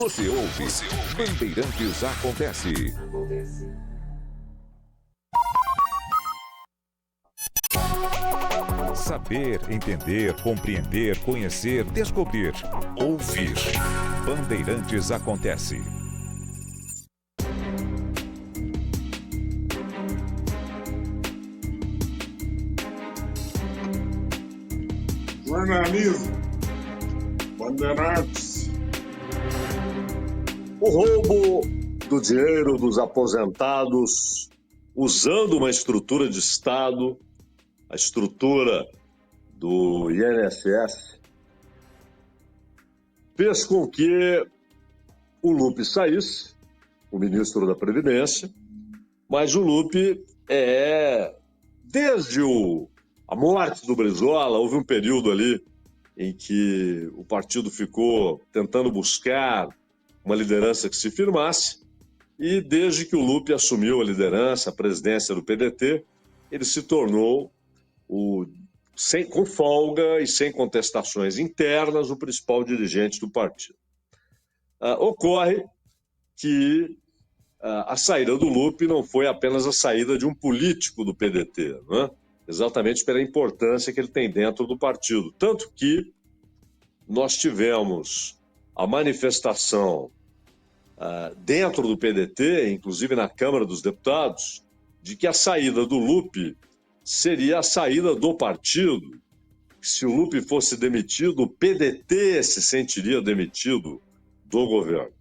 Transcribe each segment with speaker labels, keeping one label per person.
Speaker 1: Você ouve Bandeirantes Acontece. Saber, entender, compreender, conhecer, descobrir. Ouvir. Bandeirantes Acontece.
Speaker 2: Jornalismo. Bandeirantes.
Speaker 3: O roubo do dinheiro dos aposentados usando uma estrutura de Estado, a estrutura do INSS, fez com que o Lupe saísse, o ministro da Previdência, mas o Lupe desde a morte do Brizola, houve um período ali em que o partido ficou tentando buscar uma liderança que se firmasse, e desde que o Lupe assumiu a liderança, a presidência do PDT, ele se tornou, com folga e sem contestações internas, o principal dirigente do partido. Ocorre que a saída do Lupe não foi apenas a saída de um político do PDT, não é? Exatamente pela importância que ele tem dentro do partido. Tanto que nós tivemos a manifestação dentro do PDT, inclusive na Câmara dos Deputados, de que a saída do Lupe seria a saída do partido. Se o Lupe fosse demitido, o PDT se sentiria demitido do governo.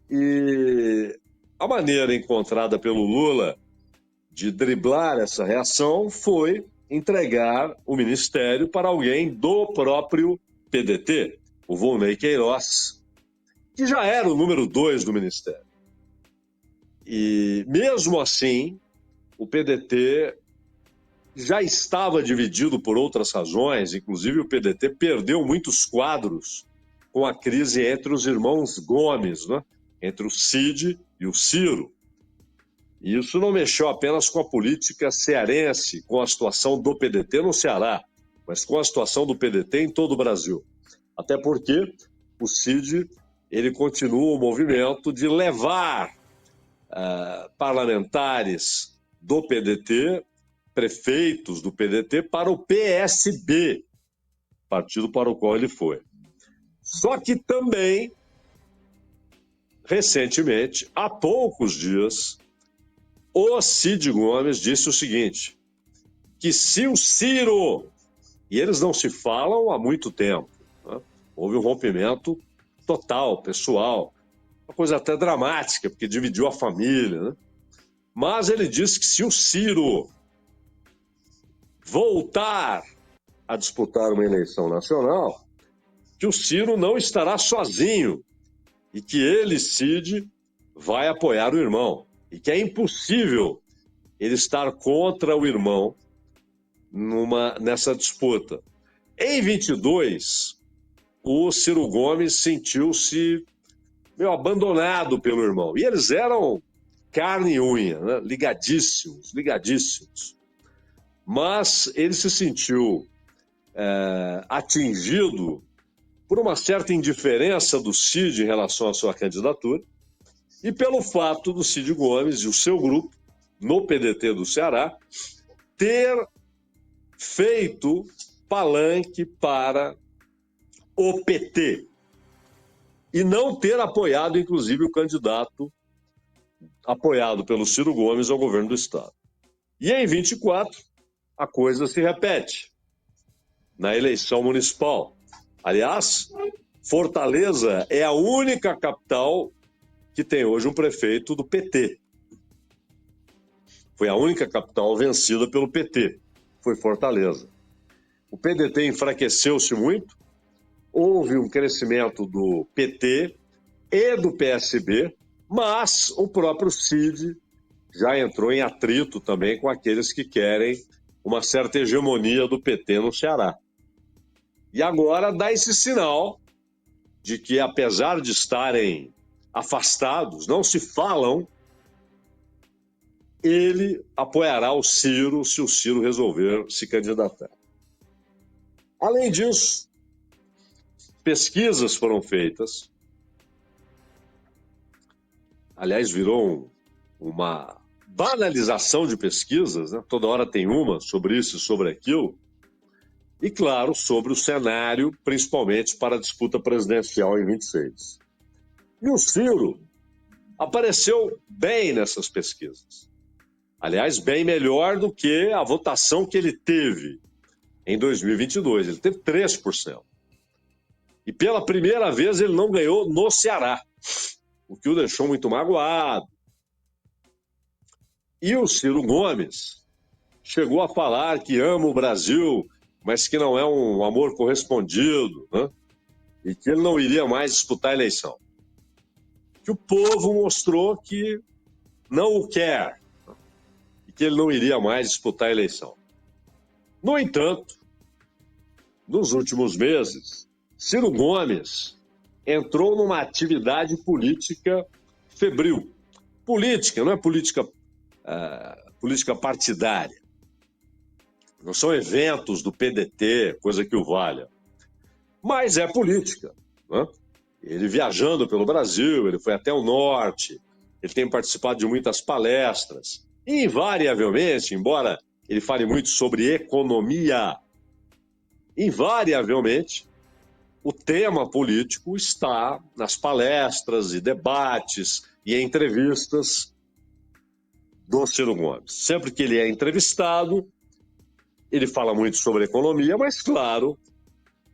Speaker 3: E a maneira encontrada pelo Lula de driblar essa reação foi entregar o ministério para alguém do próprio PDT, o Volney Queiroz, que já era o número 2 do ministério. E mesmo assim, o PDT já estava dividido por outras razões, inclusive o PDT perdeu muitos quadros com a crise entre os irmãos Gomes, né? Entre o Cid e o Ciro. E isso não mexeu apenas com a política cearense, com a situação do PDT no Ceará, mas com a situação do PDT em todo o Brasil. Até porque o Cid, ele continua o movimento de levar parlamentares do PDT, prefeitos do PDT, para o PSB, partido para o qual ele foi. Só que também, recentemente, há poucos dias, o Cid Gomes disse o seguinte, que se o Ciro, e eles não se falam há muito tempo, né? Houve um rompimento total, pessoal, uma coisa até dramática, porque dividiu a família, né? Mas ele disse que se o Ciro voltar a disputar uma eleição nacional, que o Ciro não estará sozinho e que ele, Cid, vai apoiar o irmão e que é impossível ele estar contra o irmão nessa disputa. Em 22, o Ciro Gomes sentiu-se meio abandonado pelo irmão. E eles eram carne e unha, né? Ligadíssimos. Mas ele se sentiu atingido por uma certa indiferença do Cid em relação à sua candidatura e pelo fato do Cid Gomes e o seu grupo, no PDT do Ceará, ter feito palanque para o PT e não ter apoiado, inclusive, o candidato apoiado pelo Ciro Gomes ao governo do Estado. E em 24, a coisa se repete na eleição municipal. Aliás, Fortaleza é a única capital que tem hoje um prefeito do PT. Foi a única capital vencida pelo PT, foi Fortaleza. O PDT enfraqueceu-se muito, houve um crescimento do PT e do PSB, mas o próprio Cid já entrou em atrito também com aqueles que querem uma certa hegemonia do PT no Ceará. E agora dá esse sinal de que, apesar de estarem afastados, não se falam, ele apoiará o Ciro se o Ciro resolver se candidatar. Além disso, pesquisas foram feitas aliás, virou uma banalização de pesquisas, né? Toda hora tem uma sobre isso e sobre aquilo, e, claro, sobre o cenário, principalmente para a disputa presidencial em 26. E o Ciro apareceu bem nessas pesquisas. Aliás, bem melhor do que a votação que ele teve em 2022. Ele teve 3%. E pela primeira vez ele não ganhou no Ceará, o que o deixou muito magoado. E o Ciro Gomes chegou a falar que ama o Brasil, mas que não é um amor correspondido, né? E que ele não iria mais disputar a eleição. Que o povo mostrou que não o quer e que ele não iria mais disputar a eleição. No entanto, nos últimos meses, Ciro Gomes entrou numa atividade política febril. Política, não é política partidária. Não são eventos do PDT, coisa que o valha. Mas é política, né? Ele viajando pelo Brasil, ele foi até o norte, ele tem participado de muitas palestras. E, invariavelmente, embora ele fale muito sobre economia, invariavelmente, o tema político está nas palestras e debates e entrevistas do Ciro Gomes. Sempre que ele é entrevistado, ele fala muito sobre economia, mas, claro,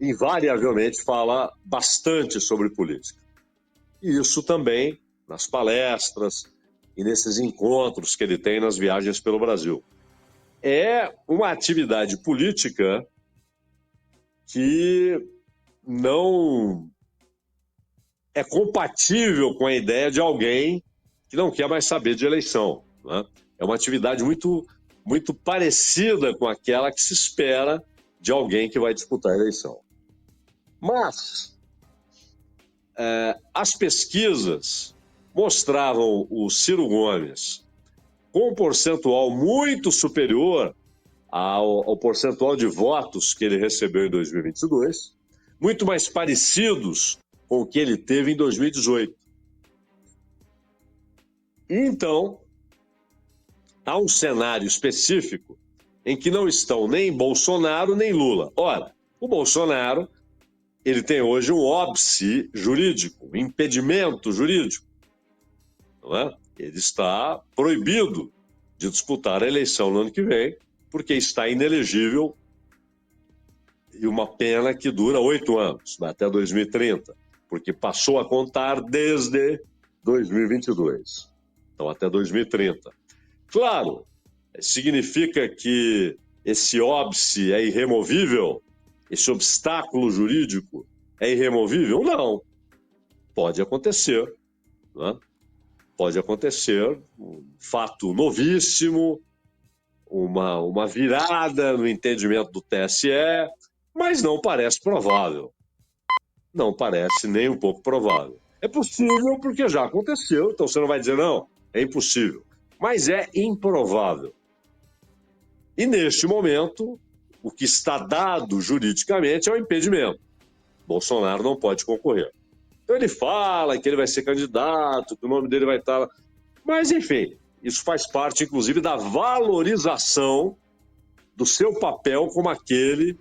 Speaker 3: invariavelmente fala bastante sobre política. E isso também nas palestras e nesses encontros que ele tem nas viagens pelo Brasil. É uma atividade política que não é compatível com a ideia de alguém que não quer mais saber de eleição, né? É uma atividade muito, muito parecida com aquela que se espera de alguém que vai disputar a eleição. Mas as pesquisas mostravam o Ciro Gomes com um percentual muito superior ao percentual de votos que ele recebeu em 2022, muito mais parecidos com o que ele teve em 2018. Então, há um cenário específico em que não estão nem Bolsonaro nem Lula. Ora, o Bolsonaro, ele tem hoje um óbice jurídico, um impedimento jurídico, não é? Ele está proibido de disputar a eleição no ano que vem, porque está inelegível e uma pena que dura 8 anos, até 2030, porque passou a contar desde 2022, então até 2030. Claro, significa que esse óbice é irremovível? Esse obstáculo jurídico é irremovível? Não. Pode acontecer, né? Pode acontecer um fato novíssimo, uma virada no entendimento do TSE, mas não parece provável. Não parece nem um pouco provável. É possível porque já aconteceu, então você não vai dizer não, é impossível. Mas é improvável. E neste momento, o que está dado juridicamente é o impedimento. Bolsonaro não pode concorrer. Então ele fala que ele vai ser candidato, que o nome dele vai estar... Mas, enfim, isso faz parte, inclusive, da valorização do seu papel como aquele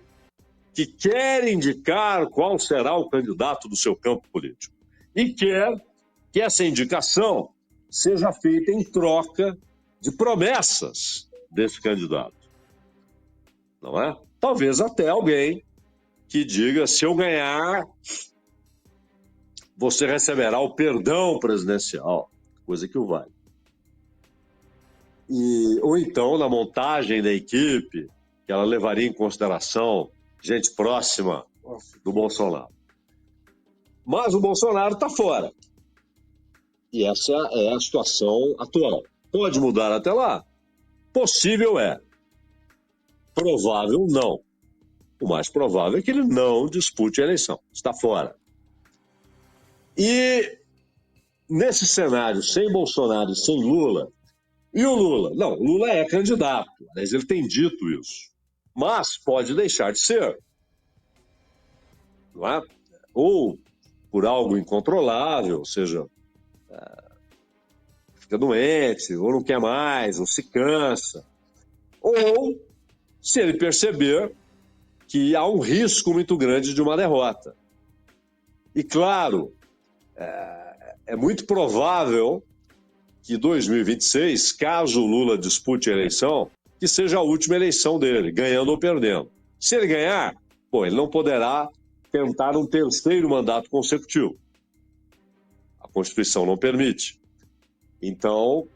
Speaker 3: que quer indicar qual será o candidato do seu campo político. E quer que essa indicação seja feita em troca de promessas desse candidato. Não é? Talvez até alguém que diga, se eu ganhar, você receberá o perdão presidencial, coisa que o vale. Ou então, na montagem da equipe, que ela levaria em consideração gente próxima do Bolsonaro. Mas o Bolsonaro está fora. E essa é a situação atual. Pode mudar até lá? Possível é. Provável não. O mais provável é que ele não dispute a eleição. Está fora. E nesse cenário, sem Bolsonaro e sem Lula, e o Lula? Não, o Lula é candidato. Aliás, ele tem dito isso. Mas pode deixar de ser. Não é? Ou por algo incontrolável, ou seja, fica doente, ou não quer mais, ou se cansa. Ou se ele perceber que há um risco muito grande de uma derrota. E, claro, é muito provável que 2026, caso o Lula dispute a eleição, que seja a última eleição dele, ganhando ou perdendo. Se ele ganhar, ele não poderá tentar um terceiro mandato consecutivo. A Constituição não permite. Então,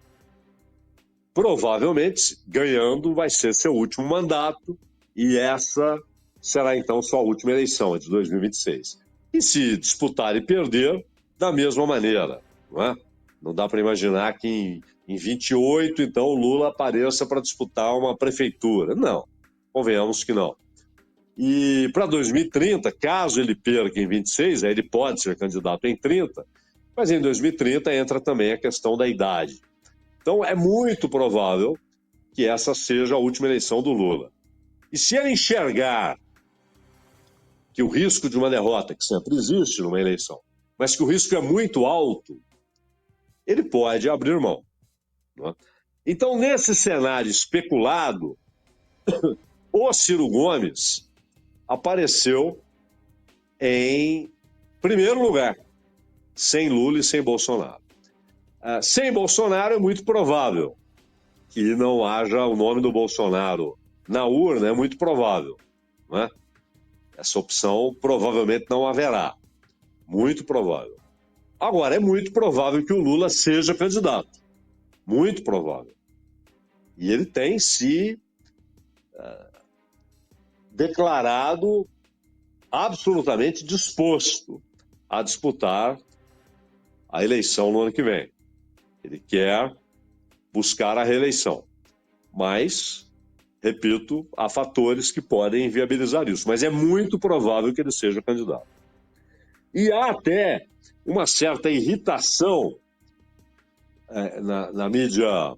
Speaker 3: provavelmente, ganhando vai ser seu último mandato e essa será, então, sua última eleição, de 2026. E se disputar e perder, da mesma maneira, não é? Não dá para imaginar que em 28, então, o Lula apareça para disputar uma prefeitura. Não, convenhamos que não. E para 2030, caso ele perca em 26, aí ele pode ser candidato em 30, mas em 2030 entra também a questão da idade. Então, é muito provável que essa seja a última eleição do Lula. E se ele enxergar que o risco de uma derrota, que sempre existe numa eleição, mas que o risco é muito alto, ele pode abrir mão. Não é? Então, nesse cenário especulado, o Ciro Gomes apareceu em primeiro lugar, sem Lula e sem Bolsonaro. Sem Bolsonaro é muito provável que não haja o nome do Bolsonaro na urna, é muito provável. Não é? Essa opção provavelmente não haverá. Muito provável. Agora, é muito provável que o Lula seja candidato. Muito provável. E ele tem se declarado absolutamente disposto a disputar a eleição no ano que vem. Ele quer buscar a reeleição. Mas, repito, há fatores que podem inviabilizar isso. Mas é muito provável que ele seja candidato. E há até uma certa irritação na mídia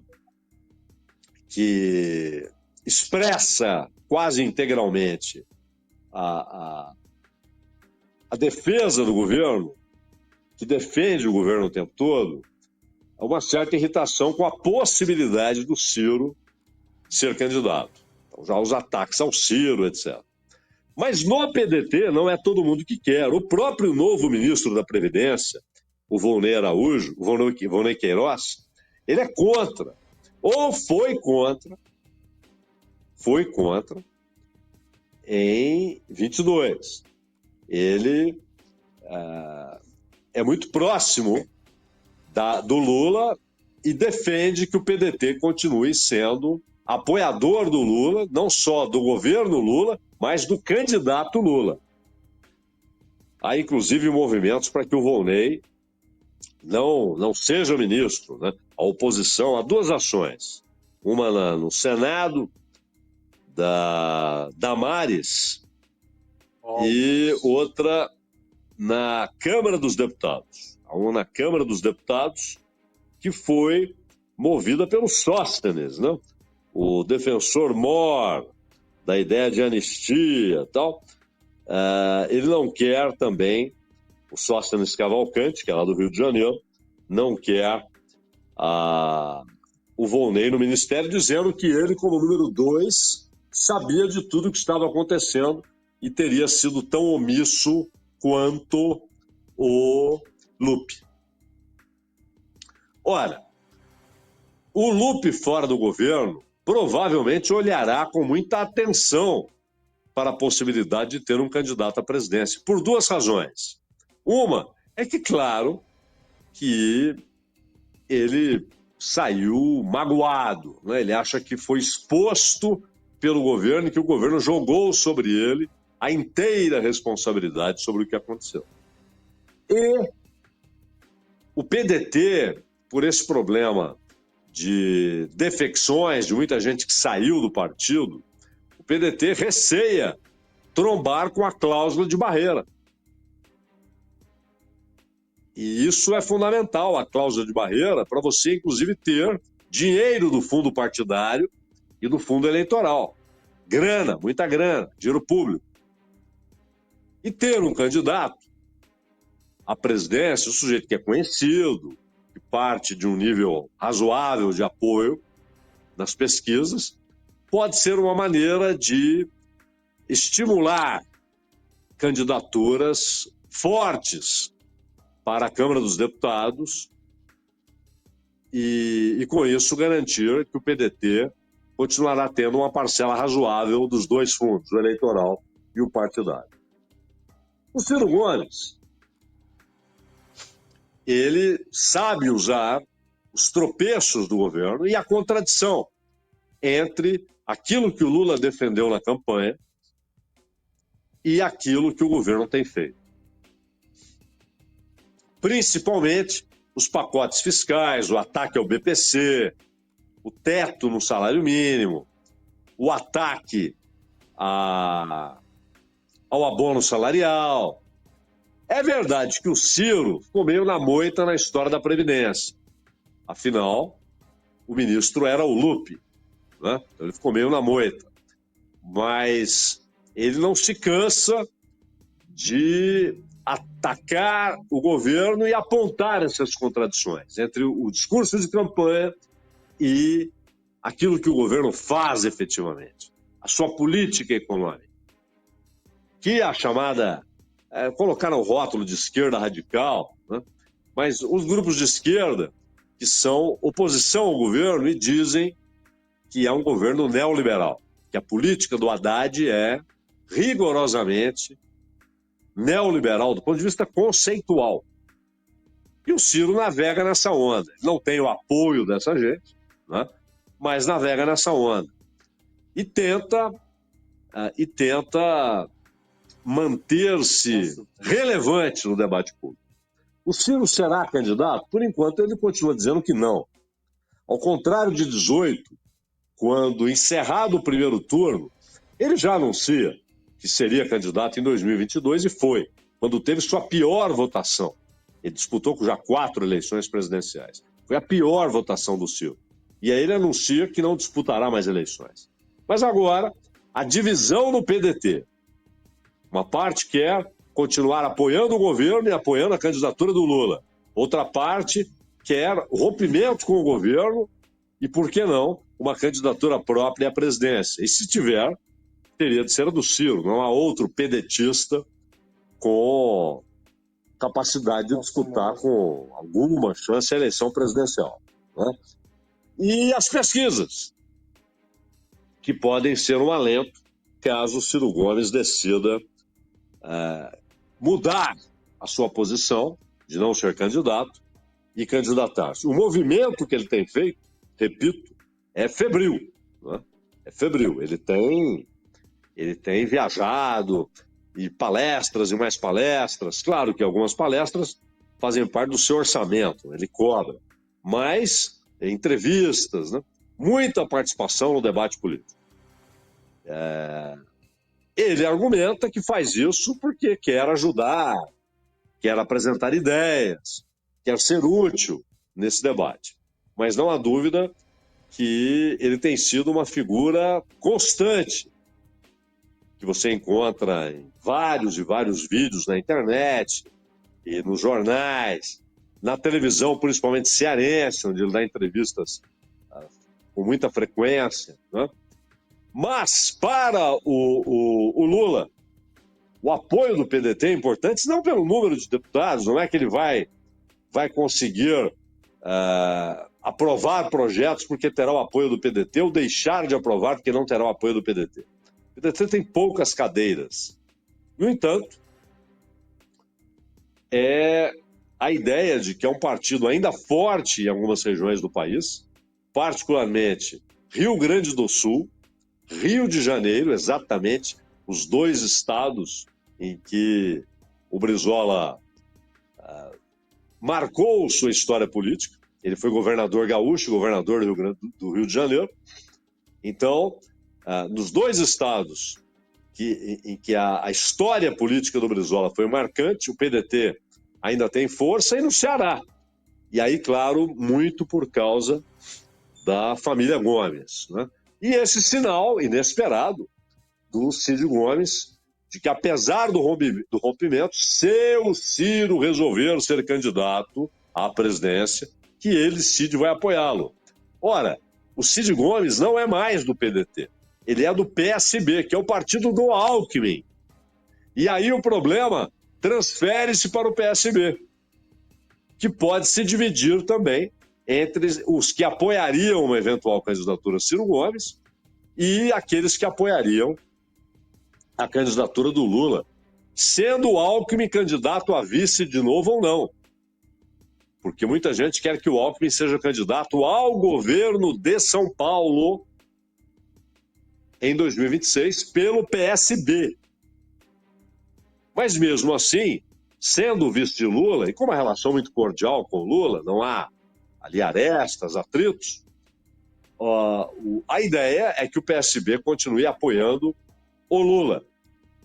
Speaker 3: que expressa quase integralmente a defesa do governo, que defende o governo o tempo todo, há uma certa irritação com a possibilidade do Ciro ser candidato. Então, já os ataques ao Ciro, etc. Mas no PDT não é todo mundo que quer. O próprio novo ministro da Previdência, o Volney Araújo, o Volney Queiroz, ele é contra, ou foi contra em 22. Ele é muito próximo do Lula e defende que o PDT continue sendo apoiador do Lula, não só do governo Lula, mas do candidato Lula. Há, inclusive, movimentos para que o Volney não seja ministro, né? A oposição há duas ações. Uma no Senado, da Damares, e outra na Câmara dos Deputados. Há uma na Câmara dos Deputados que foi movida pelo Sóstenes, né? O defensor mor da ideia de anistia e tal. Ele não quer também, o Sóstenes Cavalcante, que é lá do Rio de Janeiro, não quer o Volney no ministério, dizendo que ele, como número 2, sabia de tudo o que estava acontecendo e teria sido tão omisso quanto o Lupe. Ora, o Lupe fora do governo provavelmente olhará com muita atenção para a possibilidade de ter um candidato à presidência, por duas razões. Uma é que, claro, que ele saiu magoado, né? Ele acha que foi exposto pelo governo e que o governo jogou sobre ele a inteira responsabilidade sobre o que aconteceu. E o PDT, por esse problema de defecções, de muita gente que saiu do partido, o PDT receia trombar com a cláusula de barreira. E isso é fundamental, a cláusula de barreira, para você, inclusive, ter dinheiro do fundo partidário e do fundo eleitoral. Grana, muita grana, dinheiro público. E ter um candidato à presidência, um sujeito que é conhecido, que parte de um nível razoável de apoio nas pesquisas, pode ser uma maneira de estimular candidaturas fortes para a Câmara dos Deputados e com isso, garantir que o PDT continuará tendo uma parcela razoável dos dois fundos, o eleitoral e o partidário. O Ciro Gomes, ele sabe usar os tropeços do governo e a contradição entre aquilo que o Lula defendeu na campanha e aquilo que o governo tem feito. Principalmente os pacotes fiscais, o ataque ao BPC, o teto no salário mínimo, o ataque ao abono salarial. É verdade que o Ciro ficou meio na moita na história da Previdência. Afinal, o ministro era o Lupe, né? Então ele ficou meio na moita. Mas ele não se cansa de atacar o governo e apontar essas contradições entre o discurso de campanha e aquilo que o governo faz efetivamente, a sua política econômica, que a chamada, colocaram o rótulo de esquerda radical, né? Mas os grupos de esquerda que são oposição ao governo e dizem que é um governo neoliberal, que a política do Haddad é rigorosamente neoliberal do ponto de vista conceitual. E o Ciro navega nessa onda. Ele não tem o apoio dessa gente, né? Mas navega nessa onda. E tenta manter-se relevante no debate público. O Ciro será candidato? Por enquanto, ele continua dizendo que não. Ao contrário de 18, quando encerrado o primeiro turno, ele já anuncia que seria candidato em 2022 e foi, quando teve sua pior votação. Ele disputou já 4 eleições presidenciais. Foi a pior votação do Ciro. E aí ele anuncia que não disputará mais eleições. Mas agora, a divisão no PDT. Uma parte quer continuar apoiando o governo e apoiando a candidatura do Lula. Outra parte quer rompimento com o governo e, por que não, uma candidatura própria à presidência. E se tiver, teria de ser a do Ciro, não há outro pedetista com capacidade de disputar com alguma chance a eleição presidencial, né? E as pesquisas, que podem ser um alento caso o Ciro Gomes decida mudar a sua posição de não ser candidato e candidatar-se. O movimento que ele tem feito, repito, é febril, né? É febril. Ele tem viajado e palestras e mais palestras. Claro que algumas palestras fazem parte do seu orçamento, ele cobra. Mas entrevistas, né? Muita participação no debate político. Ele argumenta que faz isso porque quer ajudar, quer apresentar ideias, quer ser útil nesse debate. Mas não há dúvida que ele tem sido uma figura constante, que você encontra em vários e vários vídeos na internet e nos jornais, na televisão, principalmente cearense, onde ele dá entrevistas com muita frequência, né? Mas para o Lula, o apoio do PDT é importante, não pelo número de deputados, não é que ele vai conseguir aprovar projetos porque terá o apoio do PDT ou deixar de aprovar porque não terá o apoio do PDT. O PDT tem poucas cadeiras. No entanto, é a ideia de que é um partido ainda forte em algumas regiões do país, particularmente Rio Grande do Sul, Rio de Janeiro, exatamente os 2 estados em que o Brizola marcou sua história política. Ele foi governador gaúcho, governador do Rio de Janeiro. Então, nos 2 estados em que a história política do Brizola foi marcante, o PDT ainda tem força, e no Ceará. E aí, claro, muito por causa da família Gomes, né? E esse sinal inesperado do Ciro Gomes, de que apesar do rompimento, se o Ciro resolver ser candidato à presidência, que ele, Cid, vai apoiá-lo. Ora, o Cid Gomes não é mais do PDT. Ele é do PSB, que é o partido do Alckmin. E aí o problema transfere-se para o PSB, que pode se dividir também entre os que apoiariam uma eventual candidatura Ciro Gomes e aqueles que apoiariam a candidatura do Lula, sendo o Alckmin candidato a vice de novo ou não. Porque muita gente quer que o Alckmin seja candidato ao governo de São Paulo em 2026 pelo PSB. Mas mesmo assim, sendo o vice de Lula, e com uma relação muito cordial com o Lula, não há ali arestas, atritos, a ideia é que o PSB continue apoiando o Lula.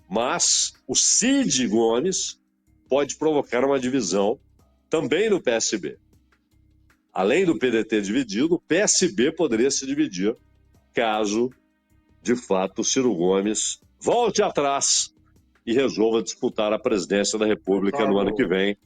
Speaker 3: Mas o Cid Gomes pode provocar uma divisão também no PSB. Além do PDT dividido, o PSB poderia se dividir caso, de fato, Ciro Gomes volte atrás e resolva disputar a presidência da República no ano que vem,